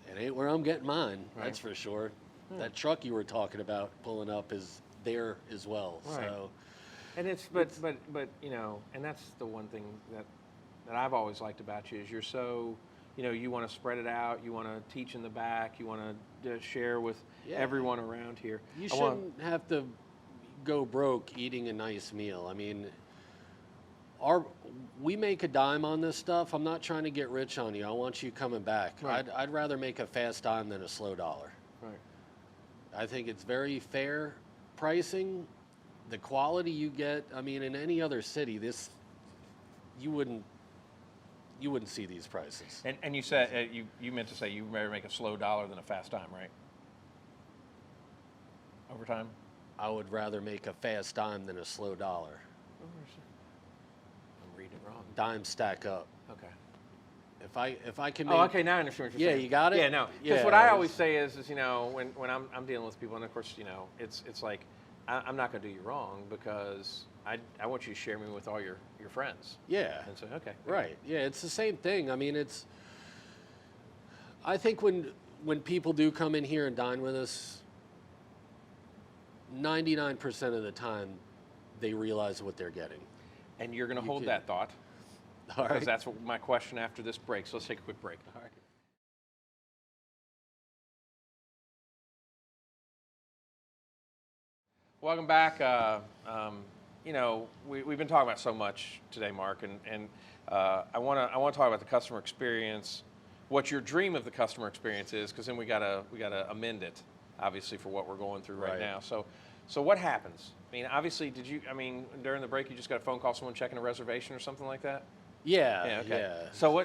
It ain't where I'm getting mine. Right. That's for sure. That truck you were talking about pulling up is there as well. Right. So And but and that's the one thing that I've always liked about you is you're so, you want to spread it out, you want to teach in the back, you want to share with Yeah. everyone around here. you I want- shouldn't have to go broke eating a nice meal. I mean, we make a dime on this stuff. I'm not trying to get rich on you. I want you coming back. Right. I'd rather make a fast dime than a slow dollar. Right. I think it's very fair pricing. The quality you get, I mean, in any other city, you wouldn't see these prices. And you said you meant to say you rather make a slow dollar than a fast dime, right? Over time. I would rather make a fast dime than a slow dollar. I'm reading it wrong. Dimes stack up. Okay. If I can make, Oh, okay. Now I understand what you're Yeah, saying. you got it? Yeah, no. Because Yeah, what I it's- always say is when I'm dealing with people, and of course, it's like I'm not going to do you wrong because I want you to share me with all your friends. yeah, And so, okay. right. Yeah, it's the same thing. I mean, I think when people do come in here and dine with us, 99% of the time, they realize what they're getting. And you're going to You hold can- that thought. All right. Because that's what my question after this break. So let's take a quick break. All right. Welcome back. You know, we've been talking about so much today, Mark, and I want to talk about the customer experience, what your dream of the customer experience is, because then we gotta amend it, obviously, for what we're going through right now. So what happens? I mean, obviously, during the break you just got a phone call, someone checking a reservation or something like that? Yeah. Okay. Yeah. So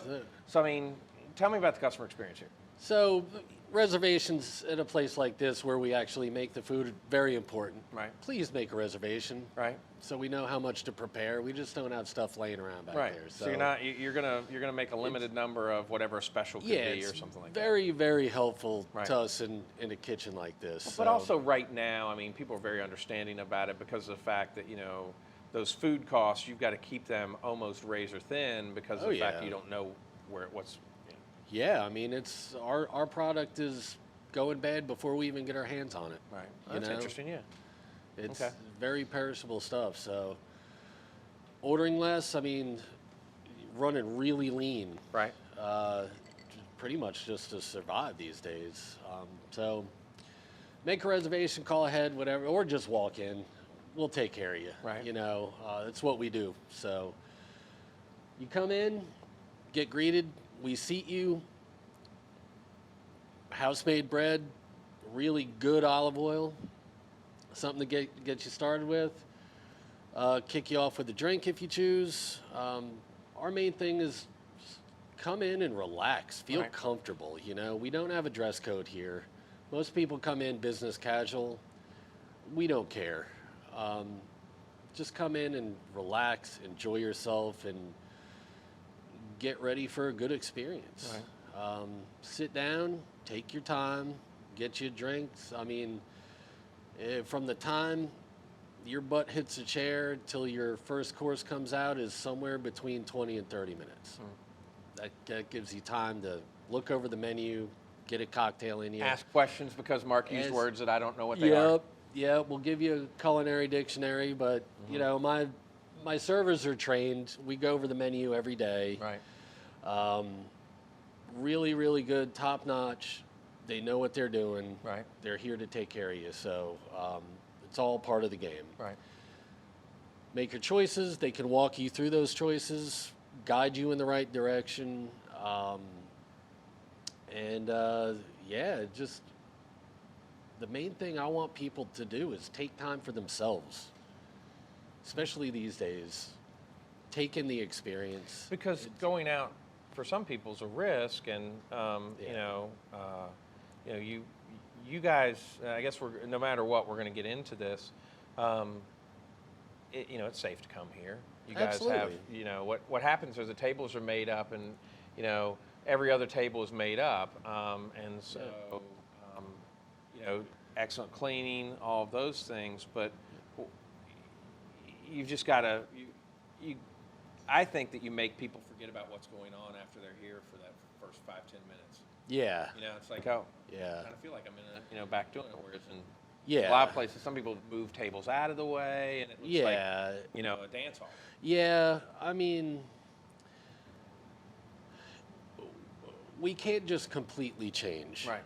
I mean, tell me about the customer experience here. So reservations at a place like this where we actually make the food, very important. Right. Please make a reservation. Right. So we know how much to prepare. We just don't have stuff laying around back there. So you're gonna make a limited number of whatever a special could be or something like that. Very, very helpful to us in a kitchen like this. But also right now, I mean, people are very understanding about it because of the fact that, those food costs, you've got to keep them almost razor thin because of the fact you don't know what's. Yeah, I mean, it's our product is going bad before we even get our hands on it. Right. That's interesting, yeah. It's very perishable stuff. So ordering less, I mean, running really lean. Right. Pretty much just to survive these days. So make a reservation, call ahead, whatever, or just walk in. We'll take care of you. Right. It's what we do. So you come in, get greeted, we seat you, house-made bread, really good olive oil, something to get you started with, kick you off with a drink if you choose. Our main thing is come in and relax, feel comfortable. We don't have a dress code here. Most people come in business casual. We don't care. Just come in and relax, enjoy yourself, and get ready for a good experience. Right. Sit down, take your time, get you drinks. I mean, from the time your butt hits a chair till your first course comes out is somewhere between 20 and 30 minutes. That gives you time to look over the menu, get a cocktail in you. Ask questions because Mark used words that I don't know what they are. Yeah, we'll give you a culinary dictionary, but my servers are trained. We go over the menu every day. Right. Really, really good, top notch. They know what they're doing. Right. They're here to take care of you. So it's all part of the game. Right. Make your choices. They can walk you through those choices, guide you in the right direction. Just the main thing I want people to do is take time for themselves, especially these days. Take in the experience. Because going out for some people is a risk, and you guys. I guess no matter what, we're going to get into this. It's safe to come here. You guys have, what happens is the tables are made up, and every other table is made up, and so excellent cleaning, all of those things. But you've just got to I think that you make people forget about what's going on after they're here for that first 5-10 minutes. Yeah. It's like, I kind of feel like I'm in a back doing it. Whereas in a lot of places, some people move tables out of the way, and it looks like, a dance hall. Yeah, I mean, we can't just completely change. Right.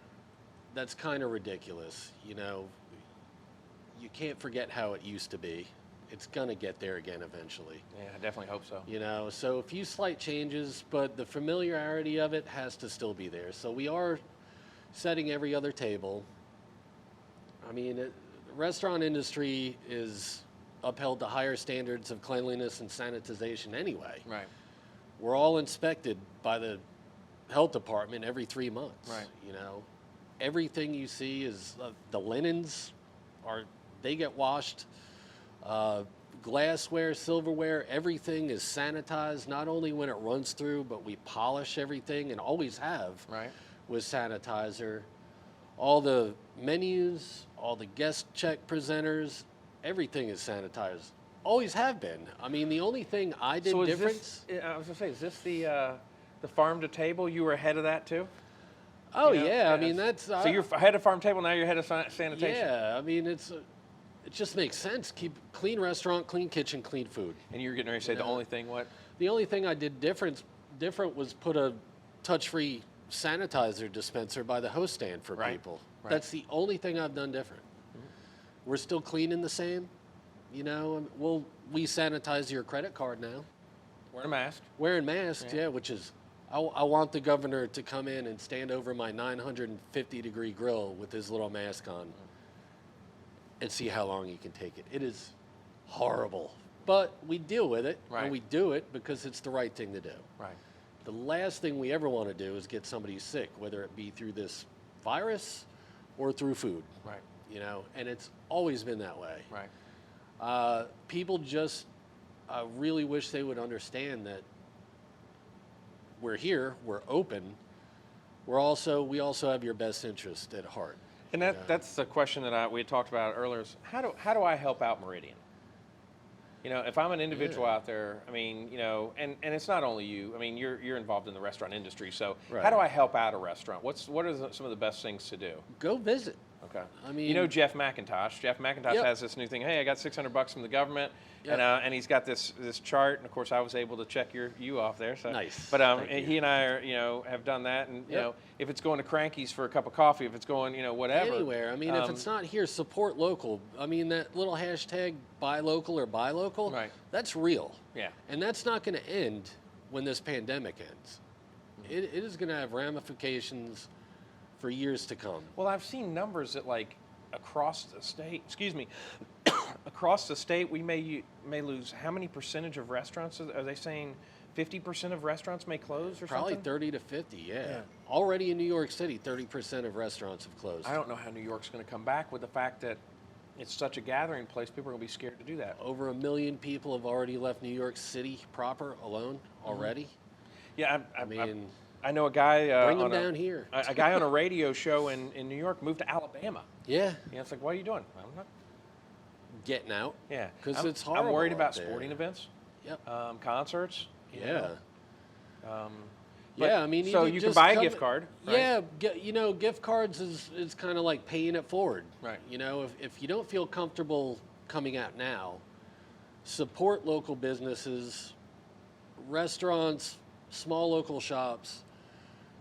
That's kind of ridiculous. You can't forget how it used to be. It's going to get there again eventually. Yeah, I definitely hope so. So a few slight changes, but the familiarity of it has to still be there. So we are setting every other table. I mean, the restaurant industry is upheld to higher standards of cleanliness and sanitization anyway. Right. We're all inspected by the health department every 3 months. Right. Everything you see is the linens they get washed. Glassware, silverware, everything is sanitized, not only when it runs through, but we polish everything and always have with sanitizer. All the menus, all the guest check presenters, everything is sanitized. Always have been. I mean, the only thing I did different. I was going to say, is this the farm to table? You were ahead of that too? Oh, yeah. I mean, that's... so you're ahead of farm table, now you're ahead of sanitation? Yeah, I mean, it just makes sense. Keep clean restaurant, clean kitchen, clean food. And you were getting ready to say the only thing what? The only thing I did different was put a touch-free sanitizer dispenser by the host stand for Right, people. right. That's the only thing I've done different. We're still cleaning the same, you know. We sanitize your credit card now. Wear a mask. Wearing masks, Yeah. yeah, which is, I want the governor to come in and stand over my 950-degree grill with his little mask on and see how long he can take it. It is horrible, but we deal with it, Right. and we do it because it's the right thing to do. Right. The last thing we ever want to do is get somebody sick, whether it be through this virus or through food. Right. You know, and it's always been that way. Right. People just really wish they would understand that we're here, we're open, we also have your best interest at heart. And that's the question that we had talked about earlier. Is how do I help out Meridian? You know, if I'm an individual out there, I mean, you know, and it's not only you. I mean, you're involved in the restaurant industry. So Right. how do I help out a restaurant? What are some of the best things to do? Go visit. Okay. I mean, you know Jeff McIntosh. Jeff McIntosh Yep. has this new thing. Hey, I got $600 from the government, Yep. and he's got this chart. And of course, I was able to check you off there. So Nice. But Thank he and I are have done that, and you Yep. know if it's going to Cranky's for a cup of coffee, if it's going whatever. Anywhere. I mean, if it's not here, support local. I mean, that little hashtag buy local or buy local, Right. that's real. Yeah. And that's not going to end when this pandemic ends. It is going to have ramifications for years to come. Well, I've seen numbers that like across the state. Excuse me. Across the state, we may lose how many percentage of restaurants? Are they saying 50% of restaurants may close or Probably something? 30 to 50, yeah. Yeah. Already in New York City, 30% of restaurants have closed. I don't know how New York's going to come back with the fact that it's such a gathering place. People are going to be scared to do that. Over 1 million people have already left New York City proper alone already. Yeah, I mean, I know a guy. bring them on down here. A guy on a radio show in New York moved to Alabama. Yeah, You know, it's like, what are you doing? I'm not. getting out. Yeah, 'Cause I'm- it's horrible I'm worried out about there. sporting events, Yep. concerts. you Yeah. know. Yeah, I mean, so you can just buy a come- gift card. Right? Yeah, gift cards is kind of like paying it forward. Right. You know, if you don't feel comfortable coming out now, support local businesses, restaurants, small local shops.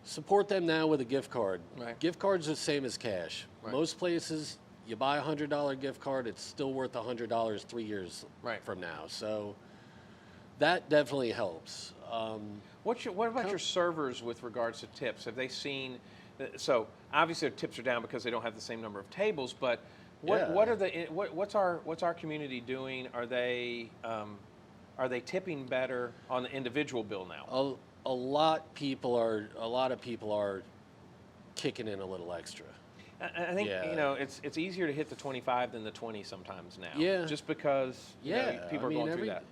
Support them now with a gift card. Right. Gift cards are the same as cash. Right. Most places, you buy a $100 gift card, it's still worth $100 3 years Right. from now. So that definitely helps. What about your servers with regards to tips? Have they seen? So obviously their tips are down because they don't have the same number of tables. But Yeah. what's our community doing? Are they tipping better on the individual bill now? A lot of people are kicking in a little extra. I think Yeah. it's easier to hit the 25 than the 20 sometimes now. Yeah. Just because people are going through that.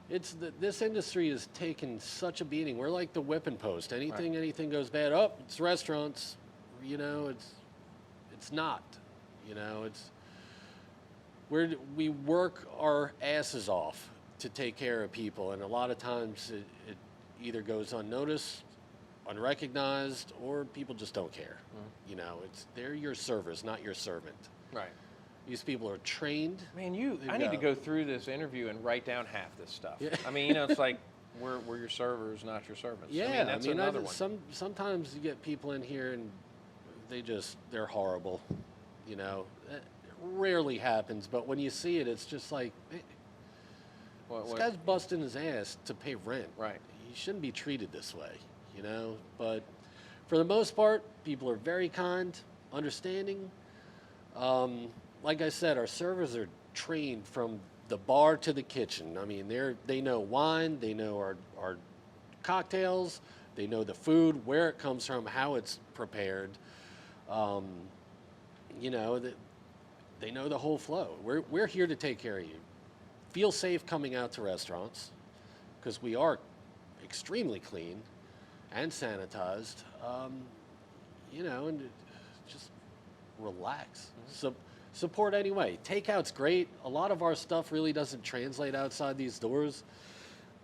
This industry has taken such a beating. We're like the whipping post. Anything goes bad, it's restaurants. You know, it's not. You know, we work our asses off to take care of people, and a lot of times it either goes unnoticed, unrecognized, or people just don't care. You know, they're your servers, not your servant. Right. These people are trained. Man, They've I need to got- go through this interview and write down half this stuff. Yeah. I mean, it's like we're your servers, not your servants. Yeah, I mean, that's another one. Sometimes you get people in here and they're horrible. You know, it rarely happens, but when you see it, it's just like, hey, this guy's busting his ass to pay rent. Right. He shouldn't be treated this way, you know. But for the most part, people are very kind, understanding. Like I said, our servers are trained from the bar to the kitchen. I mean, they know wine, they know our cocktails, they know the food, where it comes from, how it's prepared. You know, they know the whole flow. We're here to take care of you. Feel safe coming out to restaurants because we are extremely clean and sanitized. You know, and just relax. Support anyway. Takeout's great. A lot of our stuff really doesn't translate outside these doors.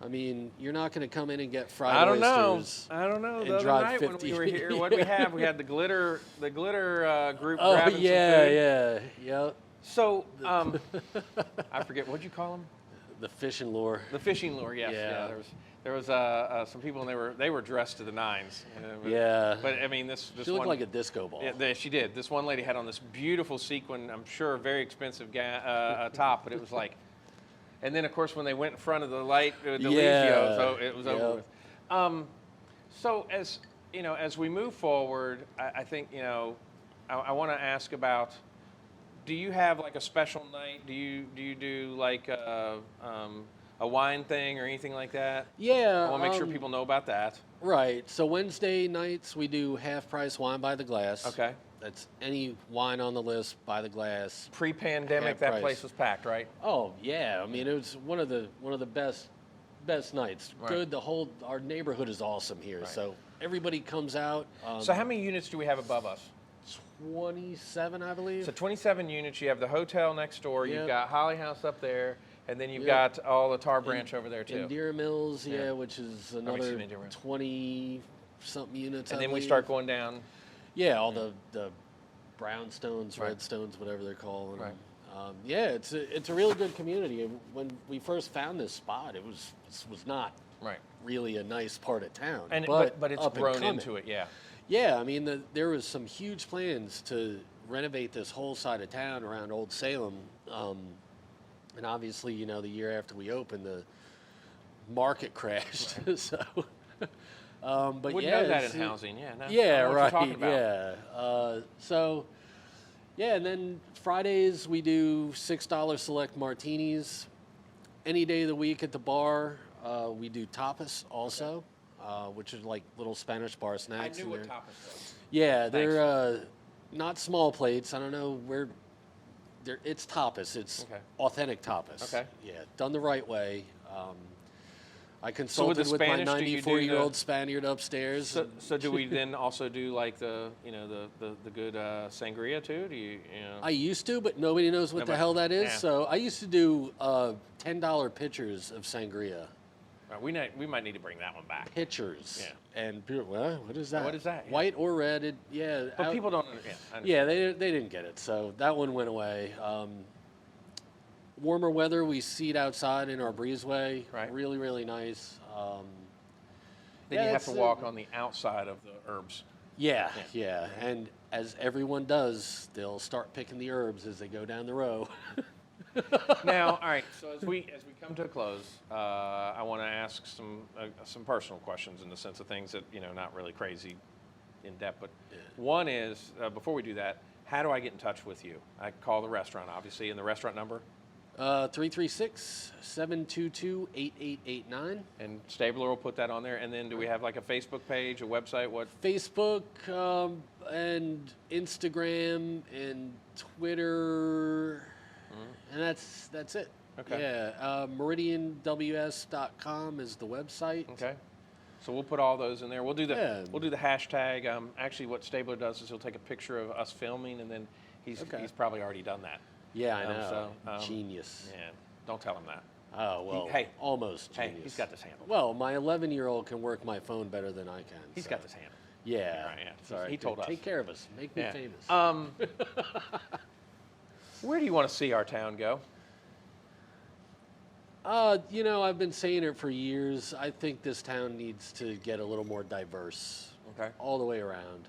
I mean, you're not going to come in and get fried oysters. I don't know. and The other drive night 50 when we were here, what did we have? We had the glitter group Oh grabbing some yeah, food. yeah. So I forget what'd you call them? The fishing lure. The fishing lure, yes. Yeah. There was some people, and they were dressed to the nines. Yeah. But I mean, this She looked one, like a disco ball. Yeah, she did. This one lady had on this beautiful sequin, I'm sure very expensive top, but it was like, and then of course when they went in front of the light, the leaves, it was over with. So as you know, as we move forward, I think I want to ask about. Do you have like a special night? Do you do like a wine thing or anything like that? Yeah. I want to make sure people know about that. Right. So Wednesday nights we do half price wine by the glass. Okay. That's any wine on the list by the glass. Pre-pandemic, Half that price. place was packed, right? Oh yeah. I mean, it was one of the best nights. Right. Good. Our neighborhood is awesome here. Right. So everybody comes out. So how many units do we have above us? 27, I believe. So 27 units. You have the hotel next door. You've Yep. got Holly House up there, and then you've Yep. got all the Tar Branch over there too. In Deer Mills, Yeah. which is me another see, Deer Mills. 20-something units. And I then we believe. start going down. Yeah, all the brownstones, Right. redstones, whatever they're called. Right. It's a really good community. And when we first found this spot, it was not Right. really a nice part of town. And but it's up and grown coming. into it, yeah. Yeah, I mean, there was some huge plans to renovate this whole side of town around Old Salem. And obviously, the year after we opened, the market crashed. So, but Wouldn't yeah, know that in housing, yeah. No, I yeah, know what right. you're talking about. Yeah. And then Fridays we do $6 select martinis. Any day of the week at the bar, we do tapas also, which is like little Spanish bar I snacks. knew in what there. tapas was. Yeah, they're not small plates. I don't know where. It's tapas. It's Okay. authentic tapas. Okay. Yeah, done the right way. I with consulted the with my Spanish, do you do 94-year-old the- Spaniard upstairs. So do we then also do like the good sangria too? Do you know? I used to, but nobody knows what the hell that is. yeah. So I used to do $10 pitchers of sangria. We might need to bring that one back. Pitchers. Yeah. And people, well, what is that? What is that? Yeah. White or red? But people don't understand. Yeah, they didn't get it, so that one went away. Warmer weather, we seat outside in our breezeway. Right. Really, really nice. Then you have to walk on the outside of the herbs. Yeah. And as everyone does, they'll start picking the herbs as they go down the row. Now, all right. So as we come to a close, I want to ask some personal questions in the sense of things that not really crazy in depth. But one is before we do that, how do I get in touch with you? I call the restaurant, obviously, and the restaurant number. 336-722-8889. And Stabler will put that on there. And then do we have like a Facebook page, a website? What? Facebook and Instagram and Twitter, and that's it. Okay. Yeah, meridianws.com is the website. Okay. So we'll put all those in there. We'll do the Yeah. hashtag. Actually, what Stabler does is he'll take a picture of us filming, and then he's probably already done that. Yeah, I know. So, Genius. Yeah. Don't tell him that. Oh, well, almost genius. Hey, he's got this handled. Well, my 11-year-old can work my phone better than I can. He's got this handled. Yeah. Right, yeah. Sorry. He told us. Take care of us. Make me Yeah. famous. Where do you want to see our town go? I've been saying it for years. I think this town needs to get a little more diverse. Okay. All the way around.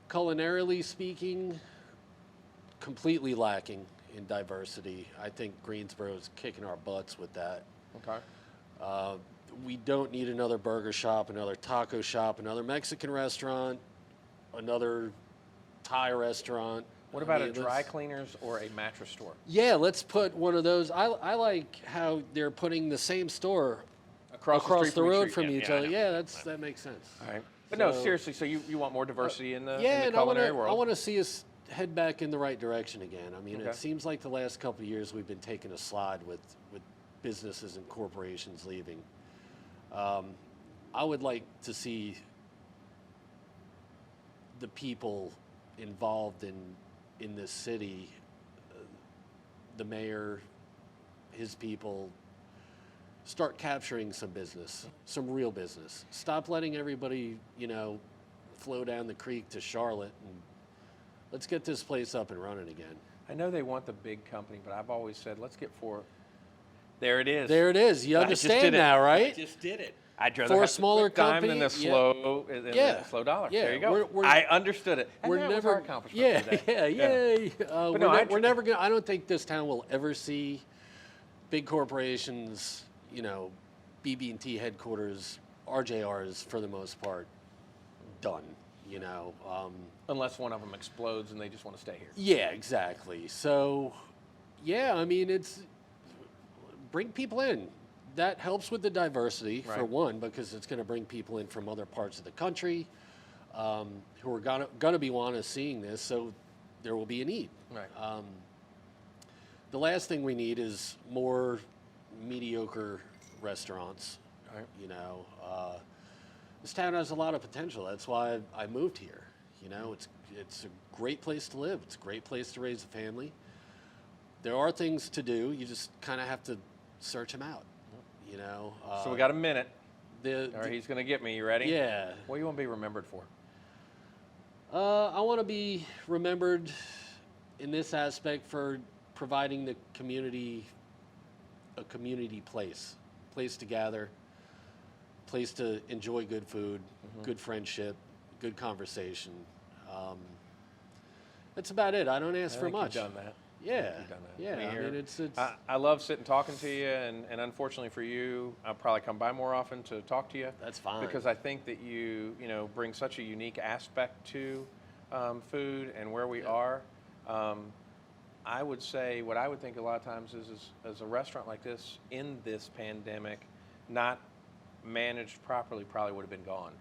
Culinarily speaking, completely lacking in diversity. I think Greensboro is kicking our butts with that. Okay. We don't need another burger shop, another taco shop, another Mexican restaurant, another Thai restaurant. What about a dry cleaners or a mattress store? Yeah, let's put one of those. I like how they're putting the same store across the road from each other. Yeah, that makes sense. All right. But no, seriously, so you want more diversity in the and culinary world? I want to see us head back in the right direction again. I mean, Okay. it seems like the last couple of years we've been taking a slide with businesses and corporations leaving. I would like to see the people involved in this city, the mayor, his people, start capturing some business, some real business. Stop letting everybody, flow down the creek to Charlotte, and let's get this place up and running again. I know they want the big company, but I've always said let's get There it is. There it is. You I just did understand it. now, I right? just did it. I'd rather For a have smaller the quick dime company, than the yeah. slow, Yeah. slow dollar. Yeah, There you go. we're- I understood it. And We're that was never, our accomplishment yeah, today. yeah, yay. no, We're never gonna. I don't think this town will ever see big corporations, BB&T headquarters, RJRs for the most part, done. Unless one of them explodes and they just want to stay here. Yeah, exactly. So, yeah, I mean, it's bring people in. That helps with the diversity, for Right. one, because it's going to bring people in from other parts of the country who are going to be wanting seeing this, so there will be a need. Right. The last thing we need is more mediocre restaurants. Right. This town has a lot of potential. That's why I moved here. It's a great place to live. It's a great place to raise a family. There are things to do. You just kind of have to search them out. So we got a minute. The, All right, he's going to get me. You ready? yeah. What do you want to be remembered for? I want to be remembered in this aspect for providing the community a community place to gather, place to enjoy good food, good friendship, good conversation. That's about it. I don't ask I for think much. You've done that. Yeah, You've done that. yeah. I mean, it's I love sitting talking to you, and unfortunately for you, I'll probably come by more often to talk to you. That's fine. Because I think that you bring such a unique aspect to food and where we are. I would say what I would think a lot of times is as a restaurant like this in this pandemic, not managed properly, probably would have been gone.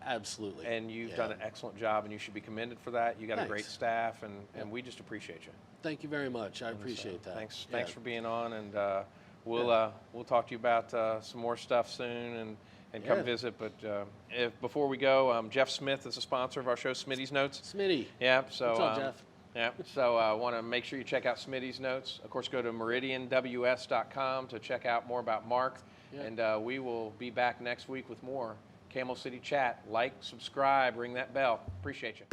Absolutely. And you've done an excellent job, and you should be commended for that. You got a great Thanks. staff, and we just appreciate you. Thank you very much. I appreciate that. Thanks Yeah. for being on, and we'll talk to you about some more stuff soon, and come Yeah. visit. But before we go, Jeff Smith is a sponsor of our show, Smitty's Notes. Smitty. Yeah. So What's up, Jeff? yeah. So I want to make sure you check out Smitty's Notes. Of course, go to meridianws.com to check out more about Mark, Yeah. and we will be back next week with more Camel City Chat. Like, subscribe, ring that bell. Appreciate you.